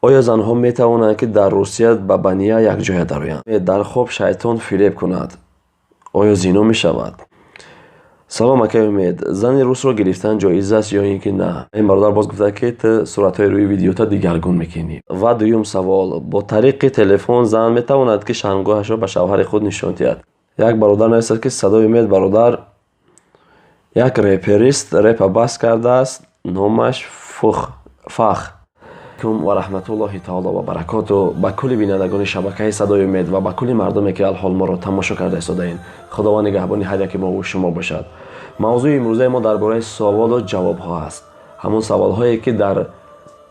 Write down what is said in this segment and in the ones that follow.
آیا زنها می توانند که در روسیه به بنیه یک جای درویند؟ در خواب شیطان فریب کند. آیا زنا می شود؟ سلام اکای امید. زن روس رو گرفتن جایز است یا اینکه نه؟ این برادر باز گفته که تو صورت‌های روی ویدیو تا دیگرگون میکنی. و دوم سوال، با طریق تلفن زن می تواند که شرمگاهش را به شوهر خود نشان دهد؟ یک برادر نوشته که صدای امید برادر یک رپریست رپ بس کرده است، نامش فخ و رحمت الله تعالی و برکاته به کل بینندگان شبکه صدای امید و به کل مردمی که الحال ما را تماشا کرده ایستاده‌اید. خداوند نگهبان هر یک ما و شما باشد. موضوع امروزه ما درباره سوال و جواب ها است. همون سوال هایی که در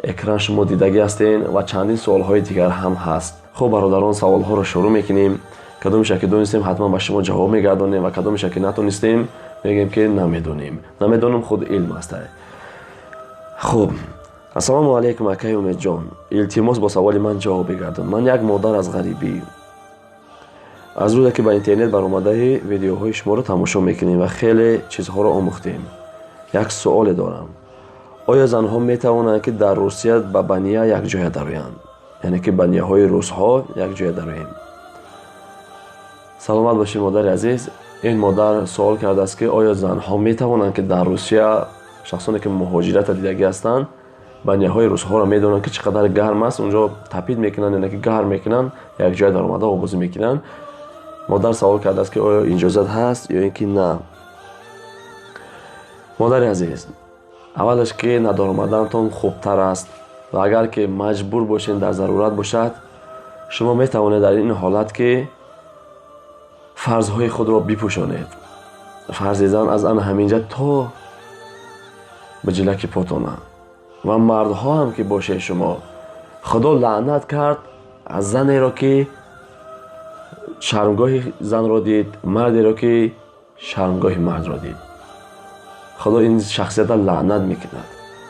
اکران شما دیدگی هستین و چندین سوال های دیگر هم هست. خب برادران، سوال ها را شروع میکنیم. کدومش که دونستیم حتما به شما جواب میگردونیم و کدومش که نتونستیم میگیم که نمیدونیم خود علم است. خب السلام علیکم اکای امید جان، التماس با سوال من جواب بگردون. من یک مادر از غریبی از روزی که به اینترنت برآمده ویدیوهای شما رو تماشا میکنیم و خیلی چیزها رو آموختیم. یک سوال دارم، آیا زنها میتوانند که در روسیه به بنیه یک جای درویند؟ یعنی که بنیه های روس ها یک جای درویم؟ سلامت باشید مادر عزیز. این مادر سوال کرده است که آیا زنها میتوانند که در روسیه، شخصانی که مهاجرت دیدگی هستند، بنیه های روس ها را میدونن که چقدر گرم است، اونجا تپید میکنن، یعنی که گرم میکنن، یک جای در اومده آبازی میکنن. مادر سوال کرده است که آیا این اجازت هست یا اینکه نه؟ مادر عزیز، اولش که ندار آمدنتان خوبتر است و اگر که مجبور باشین، در ضرورت باشد، شما میتوانید در این حالت که فرضهای خود را بپوشانید. فرض زن از همینجا تا به جلک پاتانه و مردها هم که باشه، شما خدا لعنت کرد از زنی را که شرمگاه زن را دید، مردی را که شرمگاه مرد را دید. خدا این شخصیت را لعنت میکند.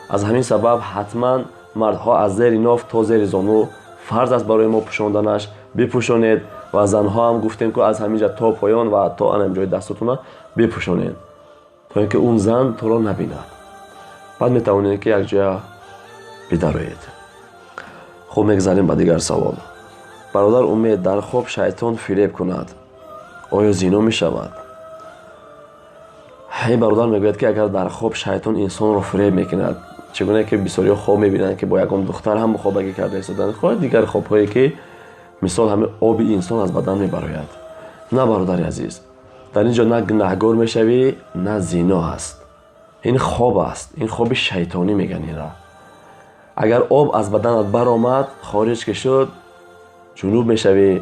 از همین سبب حتما مردها از زیر ناف تا زیر زانو فرض است برای ما پوشاندنش بپوشانید و زنها هم گفتیم که از همینجا تا پایان و تا همینجای دستتون بپوشانید تا اینکه اون زن تو را نبیند. بعد میتوانید که یک جا بدروید. خب میگذاریم به دیگر سوال. برادر امید، در خواب شیطان فریب کند، آیا زنا می شود؟ این برادر میگوید که اگر در خواب شیطان انسان را فریب میکند، چگونه که بسیاری خواب میبینند که با یکم دختر هم مخابگی کرده ایستادن، خواهد دیگر خواب هایی که مثال همه آب انسان از بدن میبراید. نه برادر عزیز، در اینجا نه گناهکار میشوی نه زنا است. این خواب است، این خواب شیطانی میگن این را. اگر آب از بدنت برآمد، خارج که شد، جنوب میشوی،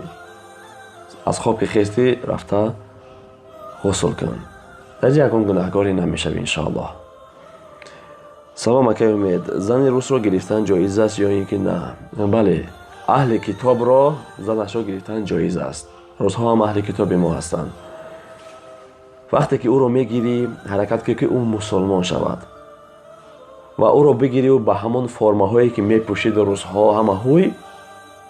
از خواب که خیستی رفته غسل کن. در اینجا یکم گناهکاری نمیشوی انشاءالله. سلام اکای امید، زن روس رو گرفتن جایز است یا اینکه نه؟ بله، اهل کتاب را زنش را گرفتن جایز است. روزها هم اهل کتاب ما هستند. وقتی که او را میگیری، حرکت که اون مسلمان شود و او را بگیری و به همون فرمه هایی که میپوشید روزها همه هوی،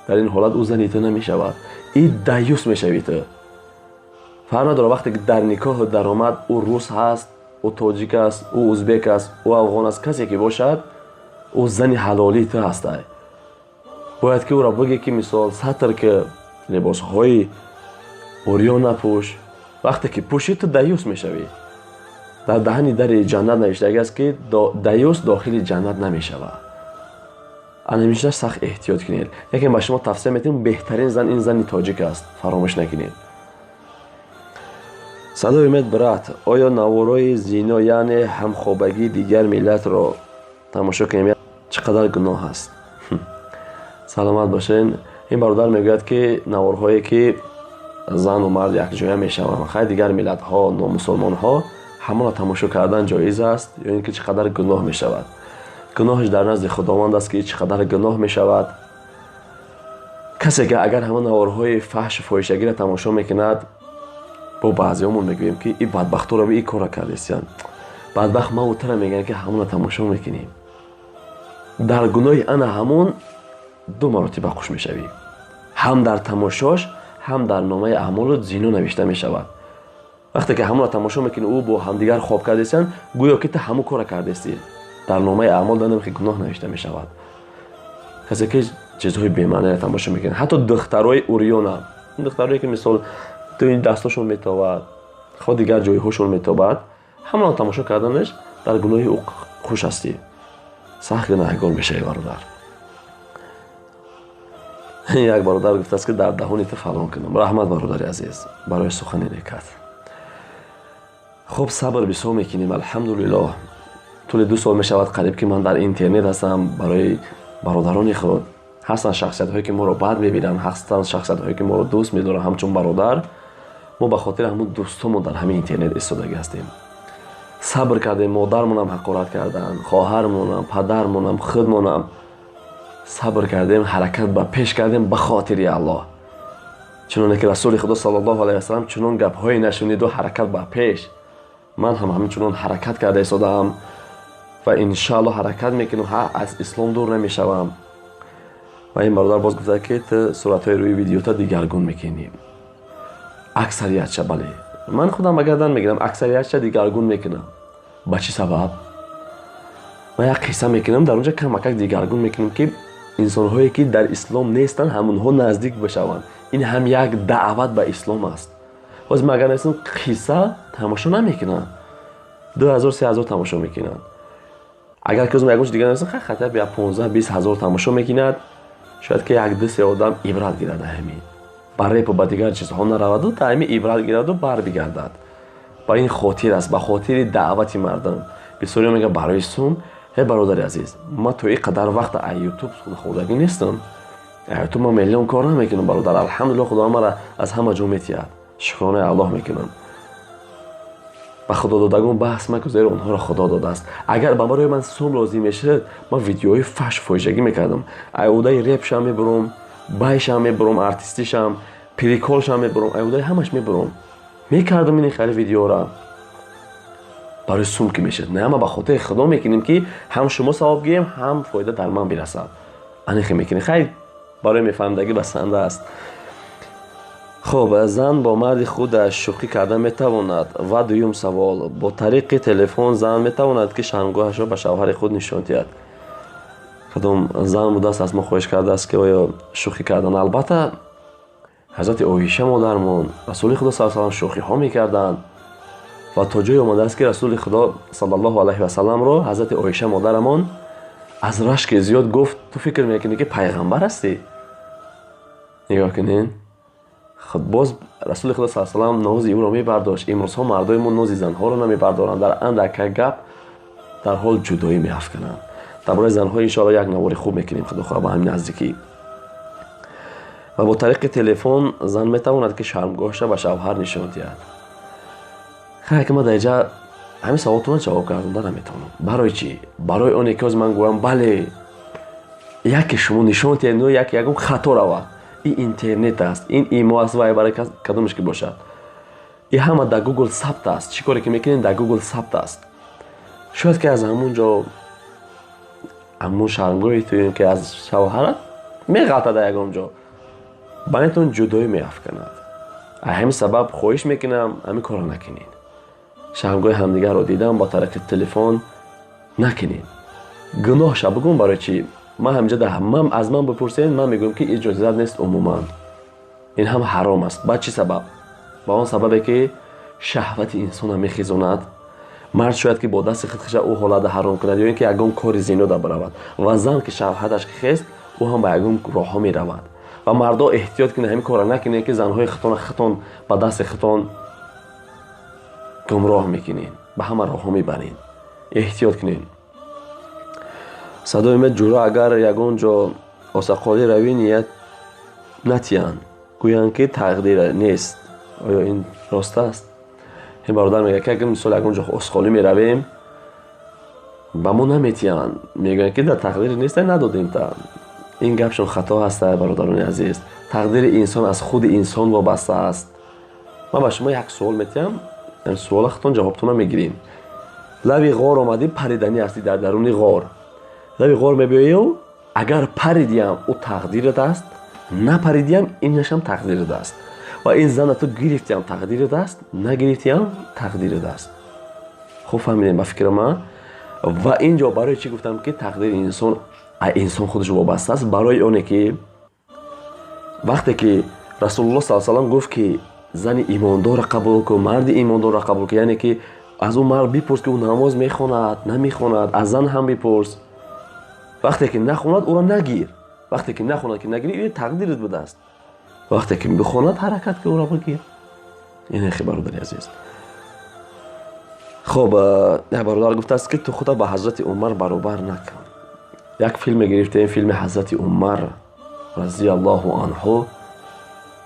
در این حالت او زنی تو نمیشود، این دیوس میشوی تو. فرق نداره وقتی که در نکاح در آمد او روس هست، او تاجیک است، او ازبک است، او افغان است، کسی که باشد او زن حلالی تو هست. باید که او را بگی که مثال سطر که لباس های اوریان نپوش، وقتی که پوشی تو دیوس میشوی. در دهنی در جنت نوشته است که دیوس داخل جنت نمیشود. همیشه سخت احتیاط کنید. یکی با شما تفسیر میتونم بهترین زن این زن تاجیک است، فراموش نکنید. صدای امید برات، آیا نوارای زنا یعنی همخوابگی دیگر ملت را تماشا کنیم چقدر گناه است؟ سلامت باشین. این برادر میگوید که نوارهایی که زن و مرد یک جای میشوند، خیلی دیگر ملت ها نامسلمان ها همه را تماشا کردن جایز است یا اینکه چقدر گناه میشود؟ گناهش در نزد خداوند است که چقدر گناه میشود. کسی که اگر همه نوارهای فحش و فاحشگی را تماشا میکند، با بعضیامون میگویم که این بدبختا را به این کار کردیستن. بدبخت ما اوتر میگن که همون را تماشا میکنیم. در گناه انا همون دو مراتب خوش میشوی، هم در تماشاش هم در نامه اعمال زنا نوشته میشود. وقتی که همون را تماشا میکنی او با همدیگر خواب کردیستن، گویا که تو همون کار کردیستی. در نامه اعمال دانم که گناه نوشته میشود. کسی که چیزهای بی‌معنی تماشا میکنه. حتی دخترای اوریون، دخترایی که مثال تو این دستاشون میتابد، خود دیگر جای هاشون میتابد، همون تماشا کردنش در گناه او خوش هستی. سخت گناهگار میشه برادر. یک برادر گفته است که در دهانت فلان کنم. رحمت برادر عزیز برای سخن نیکت. خب صبر بسیار میکنیم الحمدلله. طول 2 سال میشود قریب که من در اینترنت هستم. برای برادران خود هستن شخصیت هایی که ما رو بد میبینن، هستن شخصیت هایی که ما رو دوست میدارن همچون برادر. ما به خاطر همون دوستمون در همین اینترنت ایستادگی هستیم. صبر کردیم. مادرمونم حقارت کردن، خواهرمونم، پدرمونم، خودمونم صبر کردیم، حرکت به پیش کردیم به خاطر الله. چنانه که رسول خدا صلی الله علیه و سلم چنان گپ های نشنید و حرکت به پیش، من هم همچنان حرکت کرده ایستادم و ان شاء الله حرکت میکنم، از اسلام دور نمیشوم. و این برادر باز گفته که تو صورت های روی ویدیو تا دیگرگون میکنیم. اکثریت چه بله، من خودم بگردن میگیرم اکثریت چه دیگرگون میکنم. با چی سبب؟ من یک قصه میکنم در اونجا کمک دیگرگون میکنم که انسان هایی که در اسلام نیستن همونها نزدیک بشوند. این هم یک دعوت به اسلام است. باز مگر نیستن قصه تماشا نمیکنن، 2000 3000 تماشا میکنن. اگر که از یک دیگر نیستن خطر بیا 15 20 هزار تماشا میکند، شاید که یک دو سه آدم عبرت گیرد همین برای با دیگر چیزها نرود و تا همین عبرت گیرد و بر بگردد. با این خاطر است، به خاطر دعوت مردم. بسیاری میگه برای سوم. هی برادر عزیز، ما تو اینقدر وقت ای یوتیوب خودگی نیستم. یوتیوب ما میلیون کار نمیکنم برادر. الحمدلله خدا مرا از همه جا میتید. شکرانه الله میکنم. و خدا دادگان بحث مگذار اونها را خدا داده است. اگر به برای من سوم لازم میشه من ویدیوهای فحش فاحشگی میکردم. ایوده ریپش هم میبرم، بایش هم میبرم، آرتیستیش هم، پریکولش هم میبرم، ایوده همش میبرم. میکردم این خیلی ویدیو را برای سوم که میشه. نه ما به خاطر خدا میکنیم که هم شما ثواب گیریم هم فایده در من برسد. انیخ میکنیم. خیلی برای میفهمدگی بسنده است. خب زن با مرد خود شوخی کردن میتواند؟ و دویم سوال، با طریق تلفن زن میتواند که شرمگاهش را به شوهر خود نشان دهد؟ کدام زن بوده است از ما خواهش کرده است که آیا شوخی کردن؟ البته حضرت عایشه مادرمان رسول خدا صلی الله علیه و سلم شوخی ها میکردند و تا جای آمده است که رسول خدا صلی الله علیه و سلم را حضرت عایشه مادرمان از رشک زیاد گفت تو فکر میکنی که پیغمبر هستی؟ نگاه کنین. خود باز رسول خدا صلی الله علیه و سلم ناز او را میبرداشت. امروز ها مردای ما ناز زنها را نمیبردارند، در اندک گپ در حال جدایی میافکنند. درباره زنها ان شاء الله یک نوار خوب میکنیم خدا خدا با همین نزدیکی. و با طریق تلفن زن میتواند که شرمگاهش را به شوهر نشان دهد؟ خیلی که ما در اینجا همین سوالتون جواب کردم نمیتونم. برای چی؟ برای اون که از من گویم بله یکی شما نشان دهید و یکم خطا رود. این اینترنت است، این ایمو است و برای کدومش که باشد. این همه در گوگل ثبت است. چی کاری که میکنین در گوگل ثبت است. شاید که از همونجا همون شرمگاهی تویین که از شوهرت میغلطه در یکم جا بینتون جدایی میافکند. همین سبب خواهش میکنم همین کارو نکنین. شرمگاه همدیگر رو دیدم با طریق تلفن نکنین. گناه شب بگم برای چی؟ من همینجا در همم از من بپرسین من میگم که اجازه نیست عموما. این هم حرام است. با چی سبب؟ با اون سببه که شهوت انسان میخیزوند. مرد شاید که با دست خودش او حالت حرام کند یا اینکه یگان کار زنا در برود و زن که شهوتش خیست او هم به یگان راه ها میرود و مردا احتیاط کنه همین کارا نکنه که زنهای خطون با دست خطون گمراه میکنین، به همه راه ها میبرین. احتیاط کنین. صدای من جورا اگر یگان جا آسقالی روی نیت نتیان گویان که تقدیر نیست. آیا این راست است؟ این برادر میگه که اگر مثال یگان جا آسقالی میرویم با ما نمیتیان میگن که در تقدیر نیست ندادیم تا. این گپشون خطا هست برادران عزیز. تقدیر انسان از خود انسان وابسته است. من با شما یک سوال میتیم، این سوال خودتون جوابتون میگیریم. لبی غار آمدی پریدنی هستی در درون غار. لبی غار میبیایی و اگر پریدیم او تقدیرت است، نپریدیم اینش هم تقدیرت است. و این زن تو گرفتیم تقدیرت است، نگرفتیم تقدیرت است. خوب فهمیدیم با فکر من. و اینجا برای چی گفتم که تقدیر انسان инсон худаш вобаста аст барои оне ки вақте ки расулуллоҳ саллаллоҳу алайҳи васаллам гуфт ки зани имондорро қабул кун, марди имондорро қабул кун, яъне ки аз он мард бипурс ки ӯ намоз мехонад, намехонад, аз зан ҳам бипурс. вақте ки нахонад ӯро нагир, вақте ки нахонад ки нагири, тақдират будааст. вақте ки бихонад ҳаракат ки ӯро бигир. инехи бародари азиз. хоб, як бародар гуфтааст ки ту худа ба ҳазрати Умар баробар накун. як филме гирифтем, филми ҳазрати Умар разияллоҳу анҳу.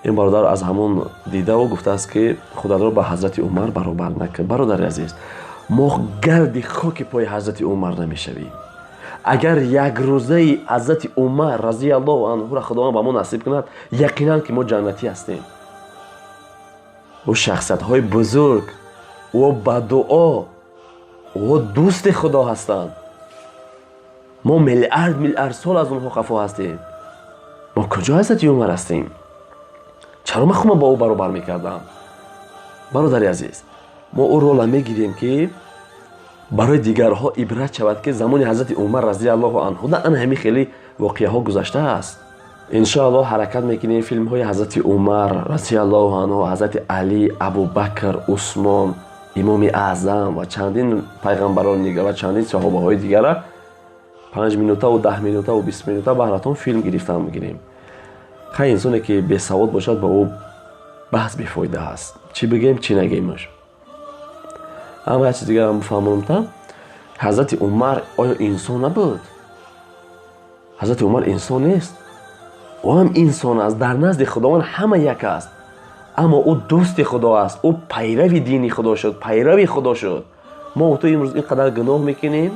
ин бародар аз ҳамон дидаву гуфтааст ки худатро ба ҳазрати Умар баробар накун. бародари азиз, мо гарди хоки пои ҳазрати Умар намешавем. агар як рӯзаи ҳазрати Умар разияллоҳу анҳуро худованд ба мо насиб кунад, яқинан ки мо ҷаннатӣ ҳастем. ӯ шахсиятҳои бузург, ӯ ба дуо, ӯ дӯсти худо ҳастанд. мо миллиард сол аз онҳо хафо ҳастем. мо куҷо ҳазрати Умар ҳастем? чаро ман худам ба ӯ баробар мекардам? бародари азиз, мо ӯро мегирем ки барои дигарҳо ибрат шавад ки замони ҳазрати Умар разияллоҳу анҳу на ҳамин хеле воқеаҳо гузаштааст. иншоаллоҳ ҳаракат мекунем филмҳои ҳазрати Умар разияллоҳу анҳу, ҳазрати Алӣ, Абу Бакр, Усмон, имоми аъзам ва чандин пайғамбарони дигар ва чандин соҳобаҳои дигара 5 минутаву 10 минутаву 20 минута баҳратон филм гирифта мегирем. хай инсоне ки бесавод бошад ба ӯ баҳс бефоида аст. чӣ бигем, чӣ нагемаш. ама як чиз дигарам бифаҳмонамта, ҳазрати Умар оё инсон набуд? ҳазрати Умар инсон нест. ӯ ҳам инсон аст, дар назди худованд ҳама як аст. аммо ӯ дӯсти худо аст, ӯ пайрави дини худо шуд, пайрави худо шуд. мо ӯ ту имрӯз ин қадар гуноҳ мекунем,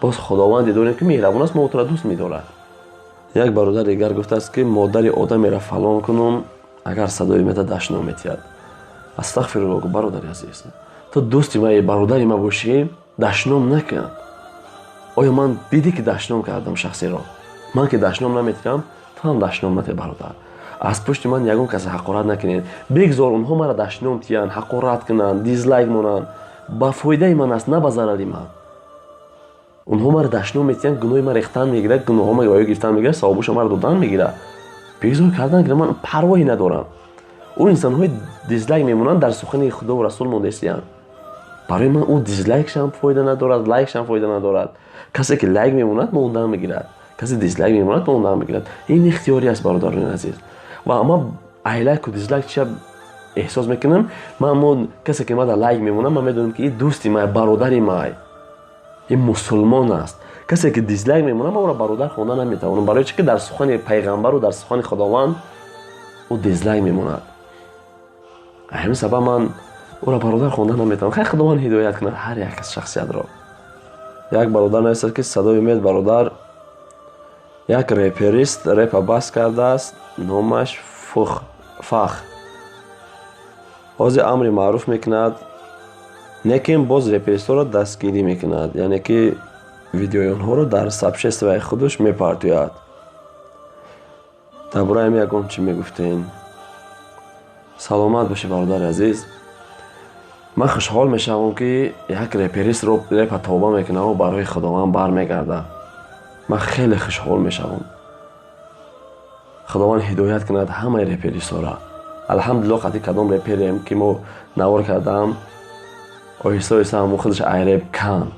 боз худованде дорем ки меҳрабон аст, мо ӯро дӯст медорад. як бародар дигар гуфтааст ки модари одамеро фалон кунум, агар садои мета дашном метиҳад. астағфируллоҳ, бародари азиз, ту дӯсти ма, бародари ма бошӣ, дашном накун. оё ман диди ки дашном кардам шахсеро? ман ки дашном наметиҳам, ту ҳам дашном натиҳ бародар. аз пушти ман ягон касе ҳақорат накунед. бигзор онҳо маро дашном тиҳанд, ҳақорат кунанд, дизлайк монанд. ба фоидаи ман аст, на ба зарари ман. онҳо маро дашном метиҳанд, гуноҳи ман рехтан мегирад, гуноҳҳо маро гирифтан мегирад, савобуша маро додан мегирад. бигзор кардан ки ман парвоҳи надорам. ӯ инсонҳои дизлайк мемонанд, дар сухани худо расул мондастиянд. барои ман ӯ дизлайкшам фоида надорад, лайкшам фоида надорад. касе ки лайк мемонад мондан мегирад, касе дизлайк мемонад мондан мегирад. ин ихтиёрӣ аст бародарони азиз. ва ман ай лайку дизлайк чия эҳсос мекунам, ман касе ки мада лайк мемонам, ман медонам ки ин дӯсти май, бародари май, ин мусулмон аст. касе ки дизлайк мемонам, ман ӯро бародар хонда наметавонам, барои чи ки дар сухани пайғамбару дар сухани худованд ӯ дизлайк мемонад. ҳамин сабаб ман ӯро бародар хонда наметавонам. хай худованд ҳидоят кунад ҳар як шахсиятро. як бародар наистад ки садои мед бародар, як реперист репа бас кардааст, номаш Фах. ҳозир амри маъруф мекунад, лекин боз реперистҳоро дастгирӣ мекунад, яъне ки видеои онҳоро дар сообществои худаш мепартояд. дар бораи ягон чӣ мегуфтем? саломат бошед бародари азиз. ман хушҳол мешавам ки як реперист репа тоба мекунад ва барои худованд бармегардад. ман хеле хушҳол мешавам. худованд ҳидоят кунад ҳамаи реперистҳоро. алҳамдулиллоҳ қади кадом реперем ки мо навор кардам, оҳиста оҳиста ҳамон худаш айреп канд.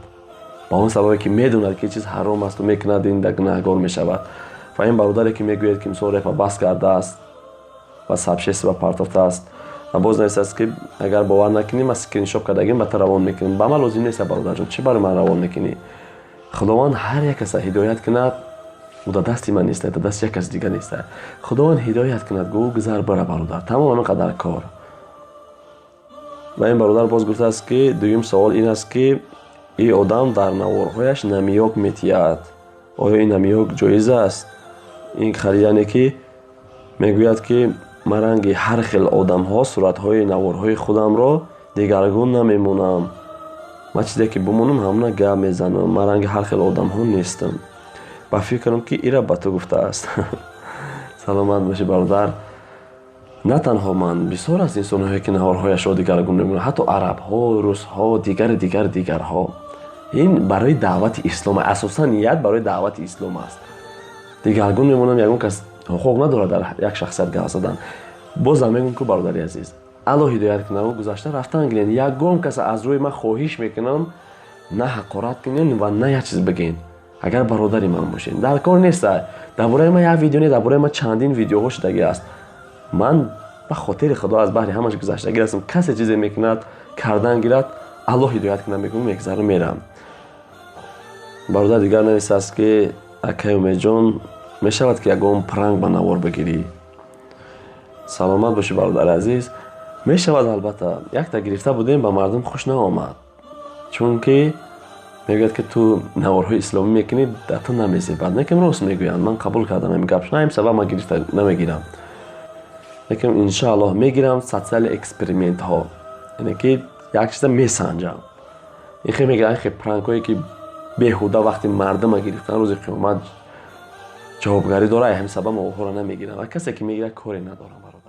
ба он сабабе ки медонад ки чиз ҳаром асту мекунад, ин гунаҳгор мешавад. ва ин бародаре ки мегӯяд ки мисол репа бас кардааст ва сообщество партофтааст, ва боз наистааст ки агар бовар накунӣ, ман скриншот кардагим ба ту равон мекунем. ба ман лозим нест бародарҷон, чӣ барои ман равон мекунӣ? худованд ҳар як каса ҳидоят кунад. ӯ дар дасти ман нест, дар дасти як кас дигар нест. худованд ҳидоят кунад, гӯ гузар бара бародар. тамом ҳамин қадар кор. ва ин бародар боз гуфтааст ки дуюм савол ин аст ки ин одам дар наворҳояш намиёк метиҳад. оё ин намиёк ҷоиз аст? ин яъне ки мегӯяд ки ман ранги ҳар хел одамҳо, суратҳои наворҳои худамро дигаргун намемонам. ман чизе ки бимонам ҳамна гап мезанам. ман ранги ҳар хел одамҳо нестам. ба фикрам ки ира ба ту гуфтааст. саломат боши бародар. на танҳо ман, бисёр аст инсонҳое ки наворҳояшро дигаргун мемонанд. ҳатто арабҳо, русҳо, дигарҳо. این برای دعوت اسلام، اساسا نیت برای دعوت اسلام است. دیگرگون میمونم یگون کس حقوق نداره در یک شخصیت گپ زدن. بازم میگم که برادری عزیز الله هدایت کنه و گذشته رفتن گیرین یگون کس از روی من خواهش میکنم نه حقارت کنین و نه یک چیز بگین اگر برادری من باشین. در کار نیست درباره من یک ویدیو نه، درباره من چندین ویدیوها شدگی است. من به خاطر خدا از بحر همش گذشتگی هستم. کسی چیزی میکند کردن گیرد الله هدایت کنه میگم میگذرم میرم. برادر دیگر نویسته است که اکیوم جان میشود که یگام پرنگ به نوار بگیری. سلامت باشی برادر عزیز. میشود البته یک تا گرفته بودیم به مردم خوش نآمد چون که میگوید که تو نوارهای اسلامی میکنی در تو نمیزی. بعد نکم راست میگویند من قبول کردم این گپ نه سبب من گرفته نمیگیرم لیکن انشاءالله میگیرم سوشال اکسپریمنت ها یعنی که یک چیز میسنجم. این خیلی میگه خیلی پرانک هایی که بیهوده وقتی مردم گرفتن روز قیامت جوابگاری داره همین سبب ما رو نمیگیرم و کسی که میگیره کاری ندارم.